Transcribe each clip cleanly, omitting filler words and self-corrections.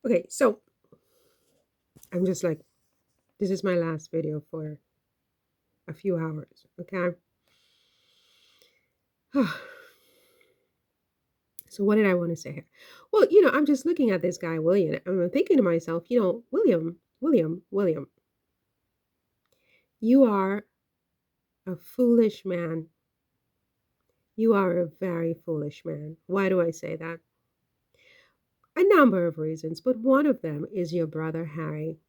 Okay, so I'm just like, this is my last video for a few hours. Okay. So what did I want to say here? Well, I'm just looking at this guy, William. I'm thinking to myself, William, you are a foolish man. You are a very foolish man. Why do I say that? A number of reasons, but one of them is your brother Harry.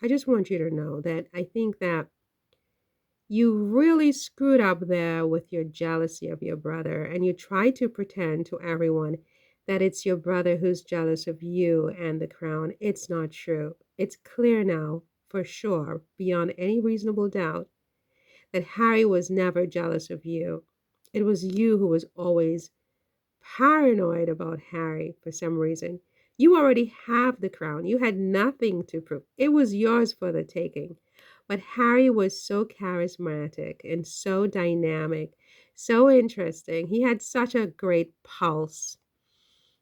I just want you to know that I think that you really screwed up there with your jealousy of your brother, and you try to pretend to everyone that it's your brother who's jealous of you and the crown. It's not true. It's clear now, for sure, beyond any reasonable doubt, that Harry was never jealous of you. It was you who was always paranoid about Harry for some reason. You already have the crown. You had nothing to prove. It was yours for the taking. But Harry was so charismatic and so dynamic, so interesting. He had such a great pulse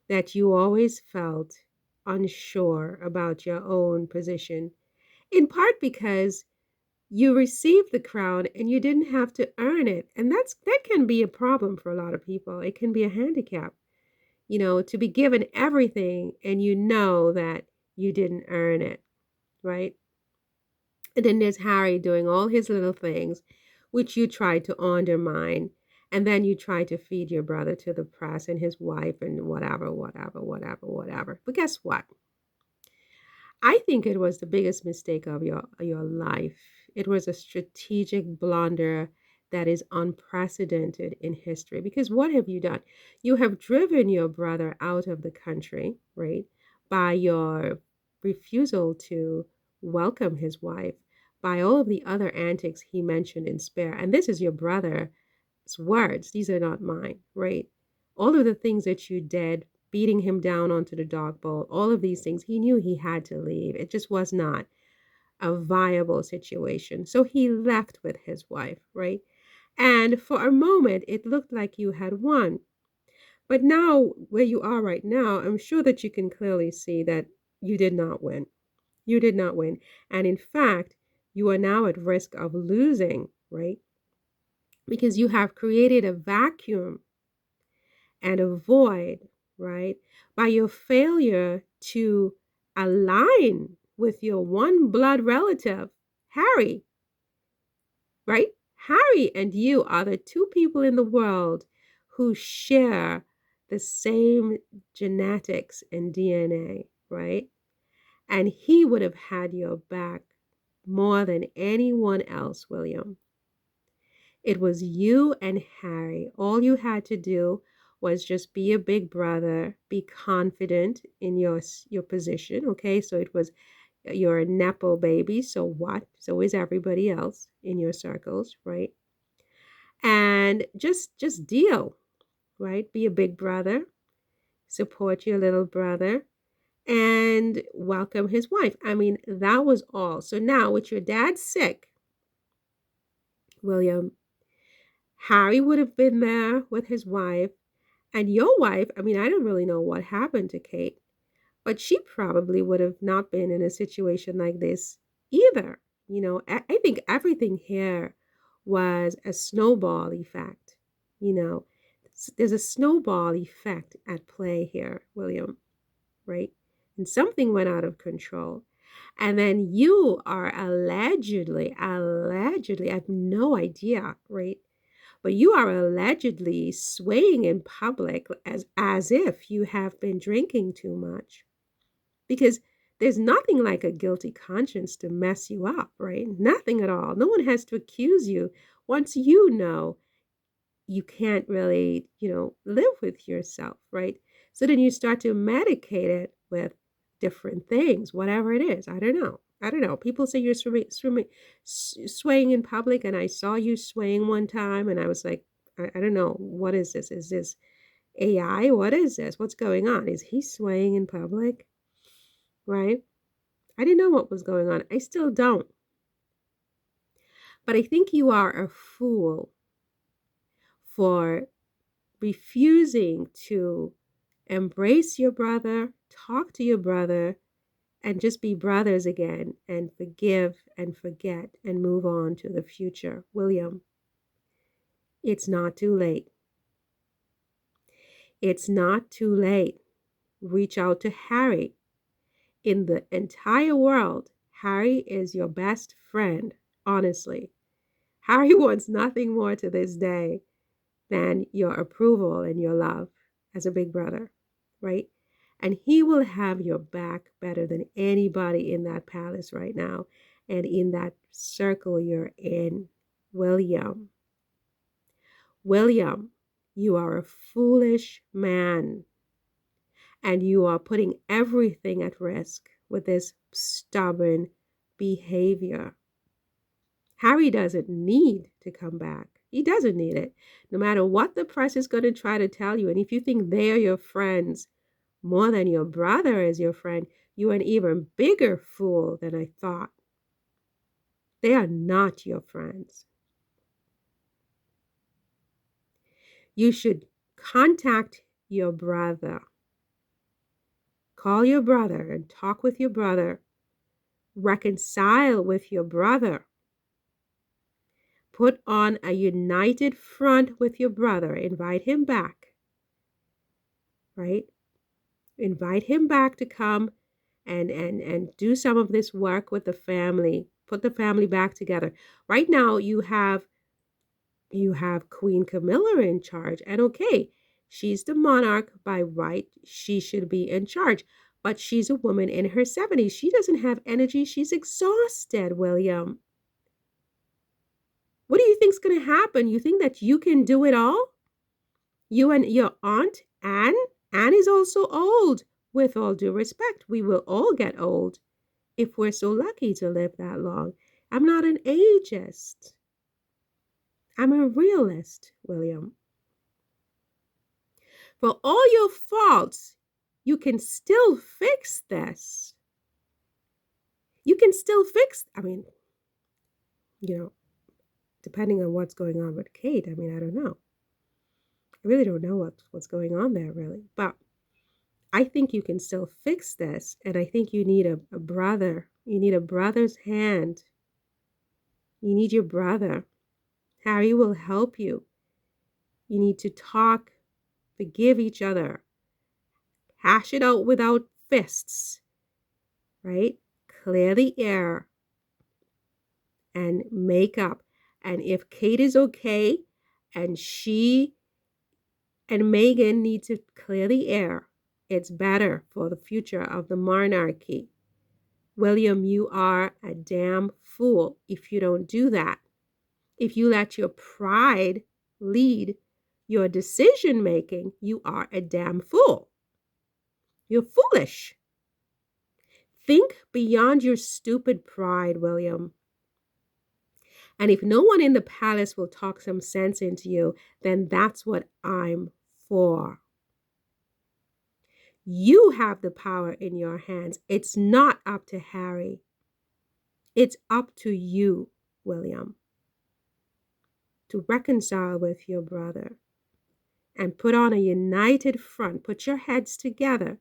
that you always felt unsure about your own position, in part because you received the crown and you didn't have to earn it. And that can be a problem for a lot of people. It can be a handicap, to be given everything and you know that you didn't earn it, right? And then there's Harry doing all his little things, which you tried to undermine. And then you try to feed your brother to the press and his wife and whatever, whatever, whatever, whatever. But guess what? I think it was the biggest mistake of your life. It was a strategic blunder that is unprecedented in history. Because what have you done? You have driven your brother out of the country, right? By your refusal to welcome his wife, by all of the other antics he mentioned in Spare. And this is your brother's words. These are not mine, right? All of the things that you did, beating him down onto the dog bowl, all of these things, he knew he had to leave. It just was not a viable situation. So he left with his wife, right? And for a moment, it looked like you had won. But now, where you are right now, I'm sure that you can clearly see that you did not win. You did not win. And in fact, you are now at risk of losing, right? Because you have created a vacuum and a void, right? By your failure to align with your one blood relative, Harry, right? Harry and you are the two people in the world who share the same genetics and DNA, right? And he would have had your back more than anyone else, William. It was you and Harry. All you had to do was just be a big brother, be confident in your position, okay? So it was you're a nepo baby, so what? So is everybody else in your circles, right? And just deal, right? Be a big brother, support your little brother, and welcome his wife. I mean, that was all. So now with your dad sick, William, Harry would have been there with his wife. And your wife, I mean, I don't really know what happened to Kate, but she probably would have not been in a situation like this either. I think everything here was a snowball effect. You know, there's a snowball effect at play here, William, right? And something went out of control. And then you are allegedly, I have no idea, right? But you are allegedly swaying in public as if you have been drinking too much. Because there's nothing like a guilty conscience to mess you up, right? Nothing at all. No one has to accuse you once you know you can't really, live with yourself, right? So then you start to medicate it with different things, whatever it is. I don't know. I don't know. People say you're swaying in public, and I saw you swaying one time, and I was like, I don't know. What is this? Is this AI? What is this? What's going on? Is he swaying in public? Right? I didn't know what was going on. I still don't. But I think you are a fool for refusing to embrace your brother, talk to your brother and just be brothers again and forgive and forget and move on to the future. William, it's not too late. It's not too late. Reach out to Harry. In the entire world, Harry is your best friend, honestly. Harry wants nothing more to this day than your approval and your love as a big brother, right? And he will have your back better than anybody in that palace right now and in that circle you're in. William, William, you are a foolish man and you are putting everything at risk with this stubborn behavior. Harry doesn't need to come back. He doesn't need it. No matter what the press is going to try to tell you, and if you think they're your friends more than your brother is your friend, you're an even bigger fool than I thought. They are not your friends. You should contact your brother. Call your brother and talk with your brother. Reconcile with your brother. Put on a united front with your brother. Invite him back, right? Invite him back to come and do some of this work with the family. Put the family back together. Right now you have Queen Camilla in charge, and okay, she's the monarch by right. She should be in charge, but she's a woman in her 70s. She doesn't have energy. She's exhausted, William. What do you think's going to happen? You think that you can do it all? You and your aunt Anne? Anne is also old. With all due respect, we will all get old if we're so lucky to live that long. I'm not an ageist. I'm a realist, William. For all your faults, you can still fix this. You can still fix, depending on what's going on with Kate. I don't know. I really don't know what's going on there, really. But I think you can still fix this. And I think you need a brother. You need a brother's hand. You need your brother. Harry will help you. You need to talk, forgive each other, hash it out without fists, right? Clear the air and make up. And if Kate is okay and she and Meghan need to clear the air, it's better for the future of the monarchy. William, you are a damn fool if you don't do that. If you let your pride lead your decision making, you are a damn fool. You're foolish. Think beyond your stupid pride, William. And if no one in the palace will talk some sense into you, then that's what I'm for. You have the power in your hands. It's not up to Harry. It's up to you, William, to reconcile with your brother and put on a united front. Put your heads together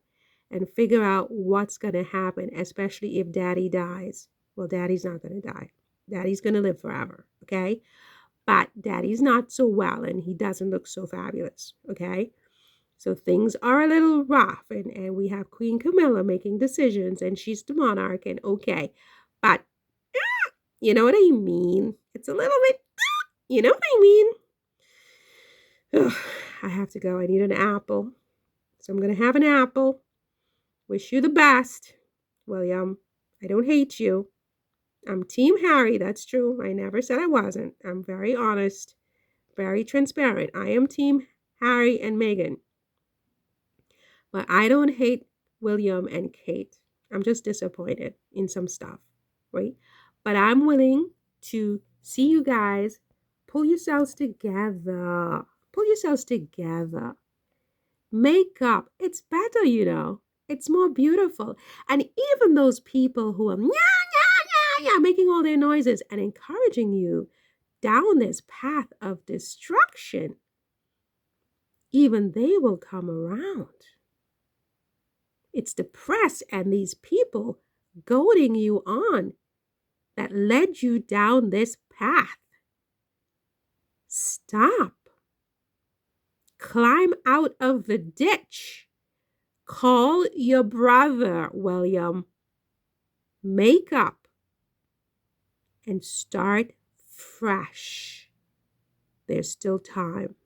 and figure out what's going to happen, especially if Daddy dies. Well, Daddy's not going to die. Daddy's going to live forever, okay? But Daddy's not so well and he doesn't look so fabulous, okay? So things are a little rough and we have Queen Camilla making decisions and she's the monarch and okay. But you know what I mean? It's a little bit, you know what I mean? Ugh, I have to go. I need an apple. So I'm going to have an apple. Wish you the best, William. I don't hate you. I'm Team Harry. That's true. I never said I wasn't. I'm very honest, very transparent. I am Team Harry and Meghan. But I don't hate William and Kate. I'm just disappointed in some stuff, right? But I'm willing to see you guys pull yourselves together. Pull yourselves together. Make up. It's better, you know. It's more beautiful. And even those people who are making all their noises and encouraging you down this path of destruction, even they will come around. It's the press and these people goading you on that led you down this path. Stop. Climb out of the ditch. Call your brother, William. Make up and start fresh. There's still time.